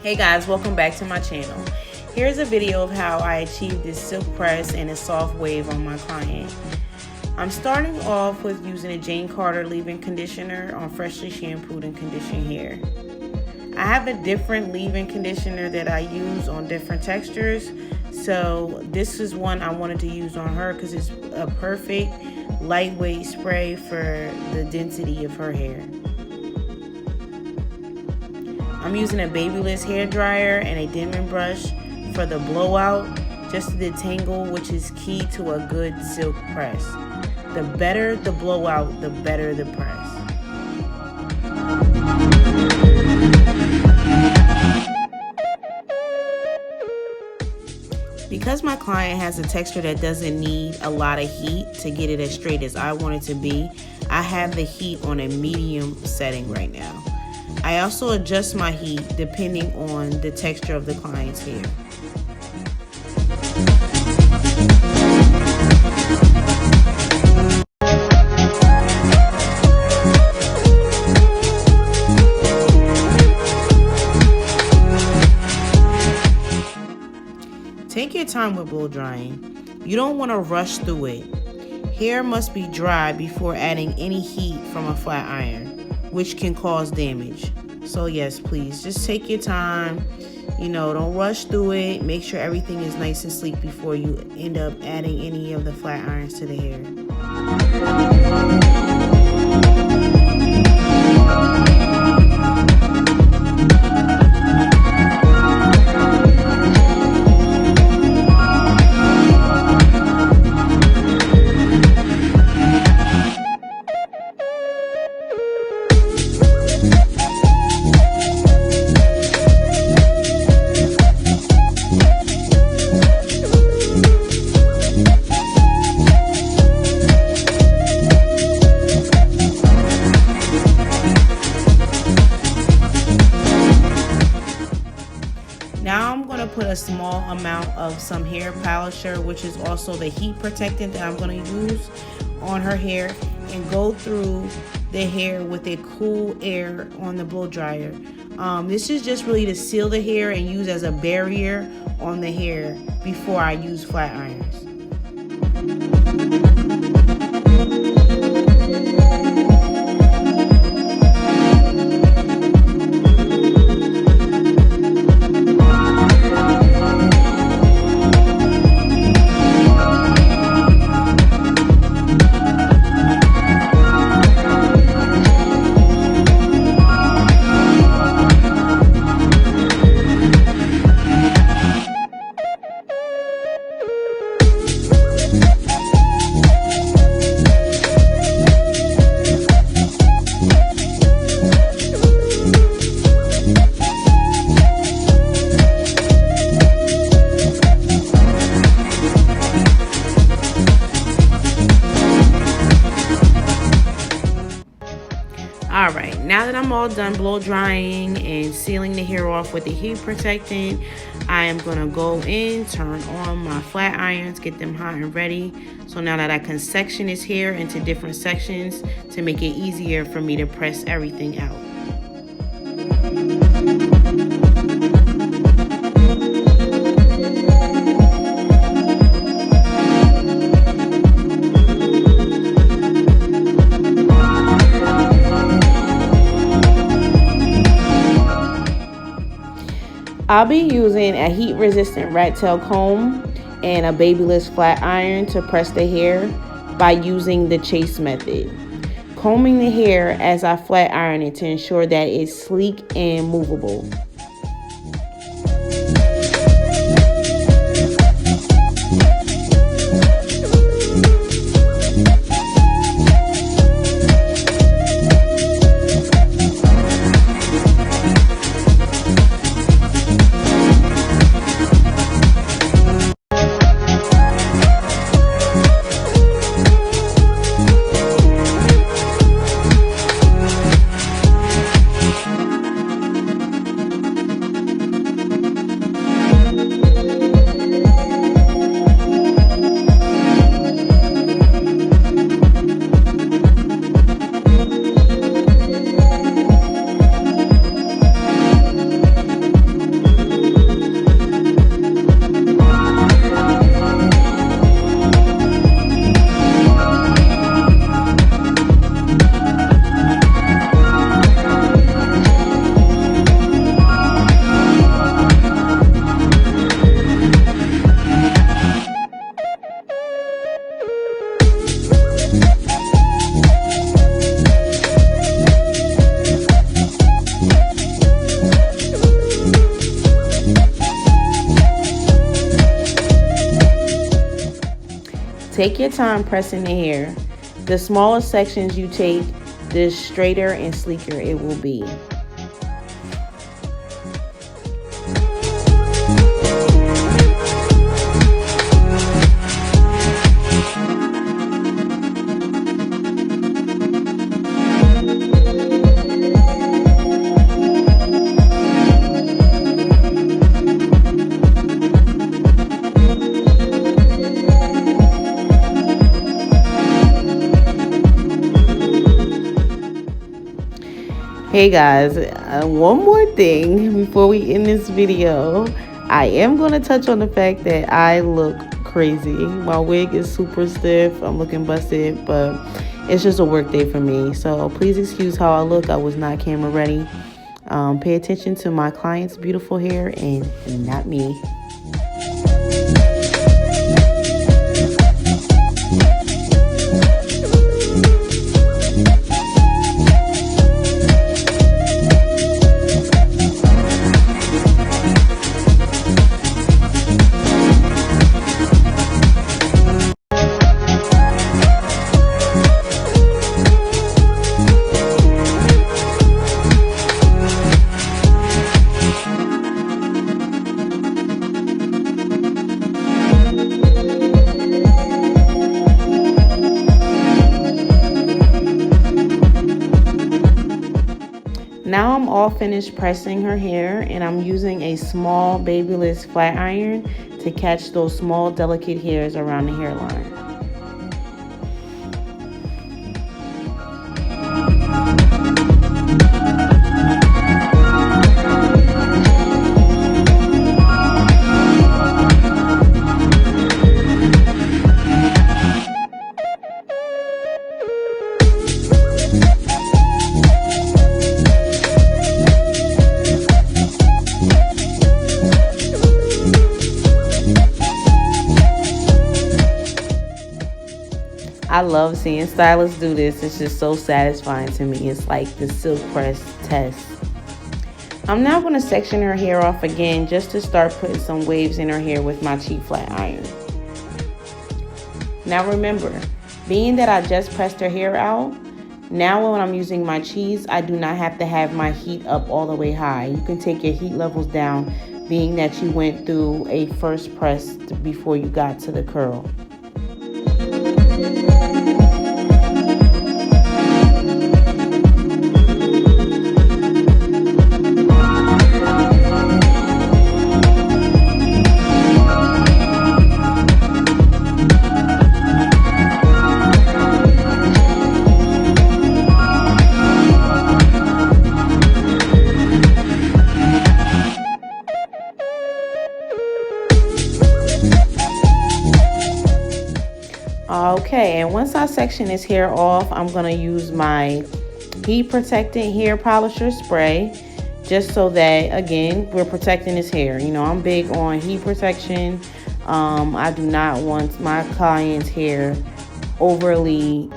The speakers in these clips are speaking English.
Hey guys, welcome back to my channel. Here's a video of how I achieved this silk press and a soft wave on my client. I'm starting off with using a Jane Carter leave-in conditioner on freshly shampooed and conditioned hair. I have a different leave-in conditioner that I use on different textures, so this is one I wanted to use on her because it's a perfect lightweight spray for the density of her hair. I'm using a babyless hair dryer and a Denman brush for the blowout, just to detangle, which is key to a good silk press. The better the blowout, the better the press. Because my client has a texture that doesn't need a lot of heat to get it as straight as I want it to be, I have the heat on a medium setting right now. I also adjust my heat depending on the texture of the client's hair. Take your time with blow drying. You don't want to rush through it. Hair must be dry before adding any heat from a flat iron, which can cause damage. So yes, please just take your time, don't rush through it. Make sure everything is nice and sleek before you end up adding any of the flat irons to the hair. Now I'm going to put a small amount of some hair polisher, which is also the heat protectant that I'm going to use on her hair, and go through the hair with a cool air on the blow dryer. This is just really to seal the hair and use as a barrier on the hair before I use flat irons. Alright, now that I'm all done blow drying and sealing the hair off with the heat protectant, I am going to go in, turn on my flat irons, get them hot and ready. So now that I can section this hair into different sections to make it easier for me to press everything out. I'll be using a heat-resistant rat tail comb and a babyless flat iron to press the hair by using the chase method. Combing the hair as I flat iron it to ensure that it's sleek and movable. Take your time pressing the hair. The smaller sections you take, the straighter and sleeker it will be. Hey guys, one more thing before we end this video. I am going to touch on the fact that I look crazy. My wig is super stiff. I'm looking busted, but it's just a work day for me. So please excuse how I look. I was not camera ready. Pay attention to my client's beautiful hair and not me. Now I'm all finished pressing her hair, and I'm using a small babyless flat iron to catch those small delicate hairs around the hairline. I love seeing stylists do this. It's just so satisfying to me. It's like the silk press test. I'm now going to section her hair off again just to start putting some waves in her hair with my cheap flat iron. Now remember, being that I just pressed her hair out, now when I'm using my cheese, I do not have to have my heat up all the way high. You can take your heat levels down, being that you went through a first press before you got to the curl. Okay, and once I section this hair off, I'm going to use my heat protectant hair polisher spray just so that, again, we're protecting this hair. You know, I'm big on heat protection. I do not want my client's hair overly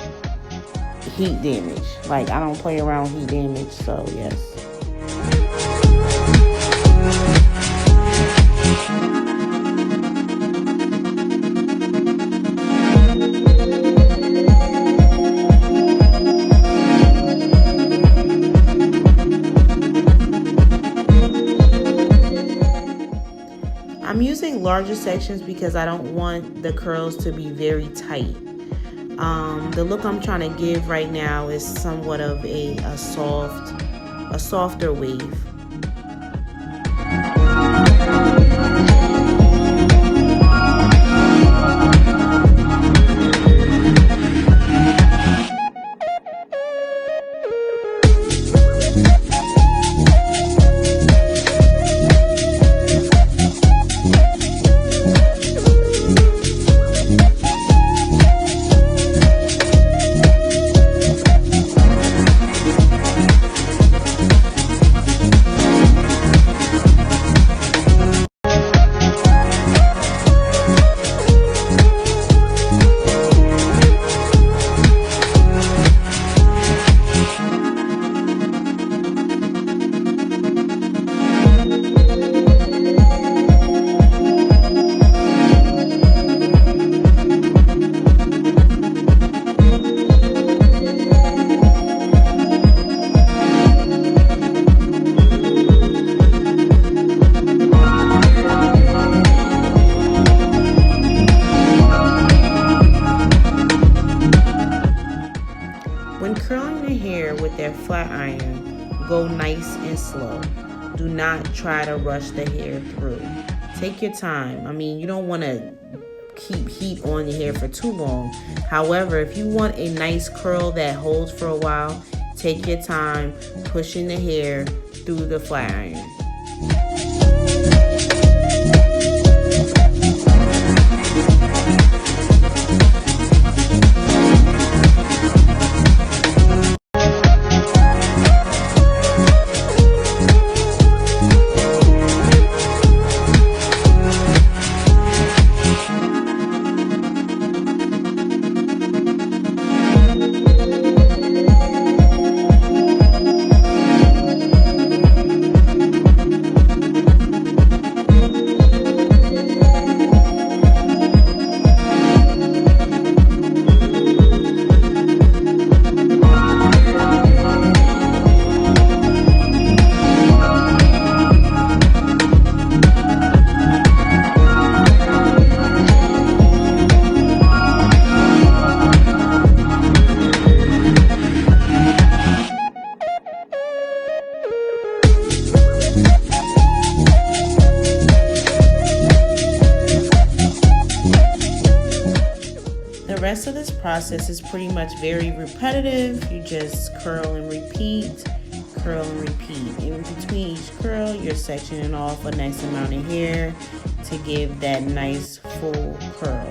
heat damage. Like, I don't play around with heat damage, so yes. I'm using larger sections because I don't want the curls to be very tight. The look I'm trying to give right now is somewhat of a softer wave. flat iron, go nice and slow. Do not try to rush the hair through. Take your time. I mean, you don't want to keep heat on your hair for too long. However, if you want a nice curl that holds for a while, take your time pushing the hair through the flat iron. The rest of this process is pretty much very repetitive. You just curl and repeat, curl and repeat. In between each curl, you're sectioning off a nice amount of hair to give that nice full curl.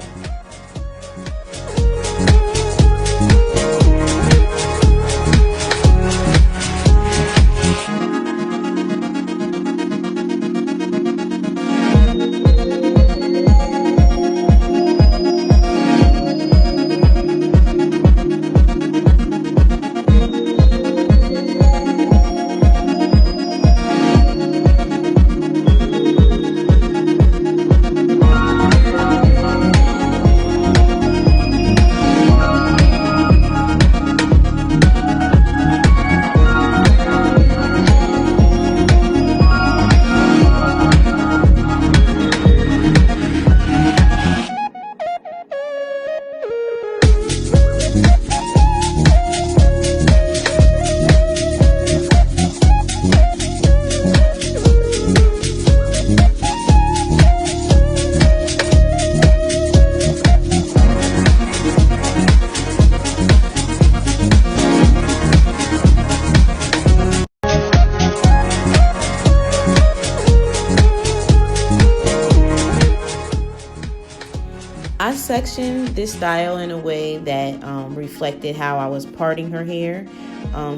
I sectioned this style in a way that reflected how I was parting her hair.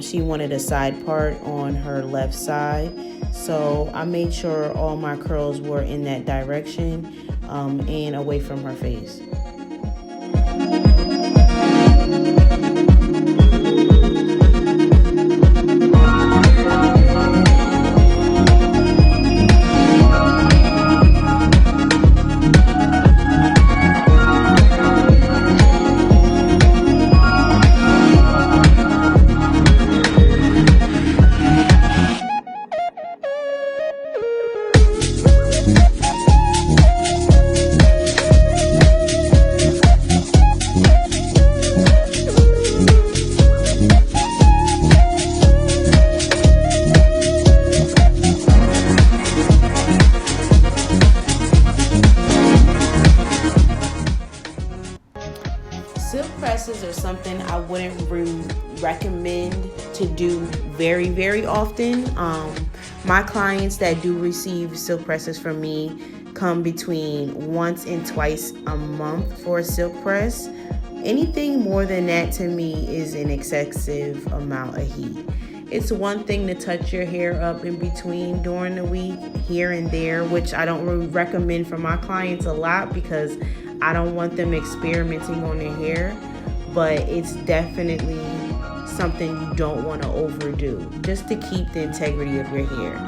She wanted a side part on her left side, so I made sure all my curls were in that direction and away from her face. Silk presses are something I wouldn't recommend to do very often. My clients that do receive silk presses from me come between once and twice a month for a silk press. Anything more than that to me is an excessive amount of heat. It's one thing to touch your hair up in between during the week, here and there, which I don't really recommend for my clients a lot because I don't want them experimenting on their hair, but it's definitely something you don't want to overdo, just to keep the integrity of your hair.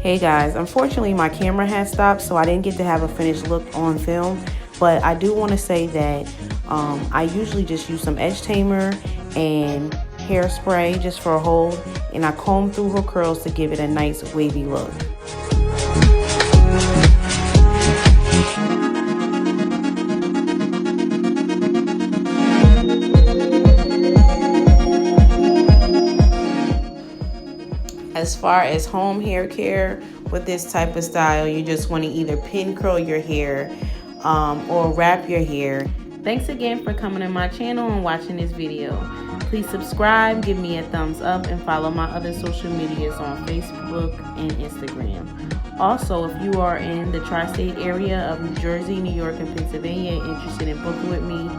Hey guys, unfortunately my camera had stopped, so I didn't get to have a finished look on film, but I do want to say that I usually just use some edge tamer and hairspray just for a hold, and I comb through her curls to give it a nice wavy look. As far as home hair care with this type of style, you just want to either pin curl your hair or wrap your hair. Thanks again for coming to my channel and watching this video. Please subscribe, give me a thumbs up, and follow my other social medias on Facebook and Instagram. Also, if you are in the tri-state area of New Jersey, New York, and Pennsylvania and interested in booking with me,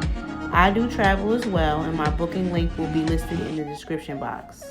I do travel as well, and my booking link will be listed in the description box.